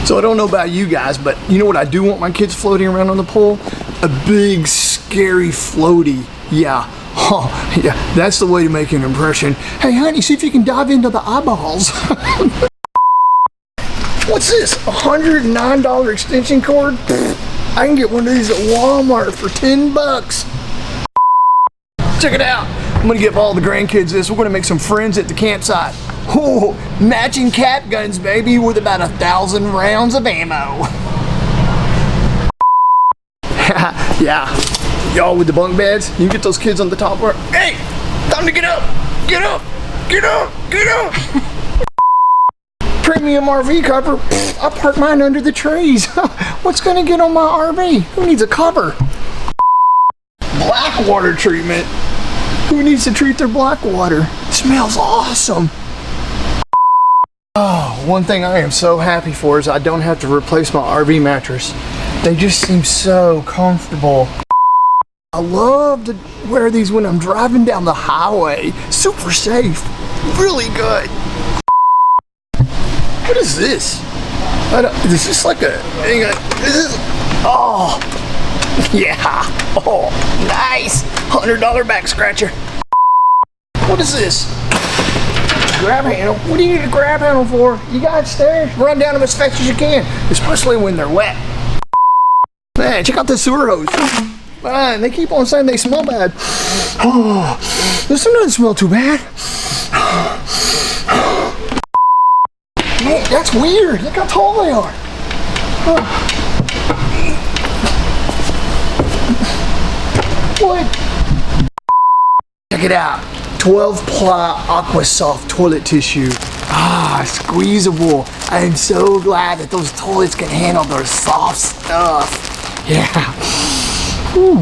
So I don't know about you guys, but you know what I do want my kids floating around on the pool? A big, scary floaty. Yeah. Oh, yeah, that's the way to make an impression. Hey, honey, see if you can dive into the eyeballs. What's this? $109 extension cord? I can get one of these at Walmart for 10 bucks. Check it out. I'm gonna give all the grandkids this. We're gonna make some friends at the campsite. Oh, matching cap guns, baby, with about 1,000 rounds of ammo. Yeah, y'all with the bunk beds, you get those kids on the top part. Hey, time to get up, get up, get up, get up. Premium RV cover. I park mine under the trees. What's gonna get on my RV? Who needs a cover? Black water treatment. Who needs to treat their black water? It smells awesome. Oh, one thing I am so happy for is I don't have to replace my RV mattress. They just seem so comfortable. I love to wear these when I'm driving down the highway. Super safe. Really good. What is this? Is this like a... Oh, yeah. Oh, nice. $100 back scratcher. What is this? Grab handle. What do you need a grab handle for? You got stairs. Run down them as fast as you can, especially when they're wet. Man, check out this sewer hose. Man, they keep on saying they smell bad. Oh, this one doesn't smell too bad. Man, that's weird. Look how tall they are. What? Check it out. 12-ply Aqua Soft toilet tissue. Ah, squeezable. I am so glad that those toilets can handle their soft stuff. Yeah. Whew.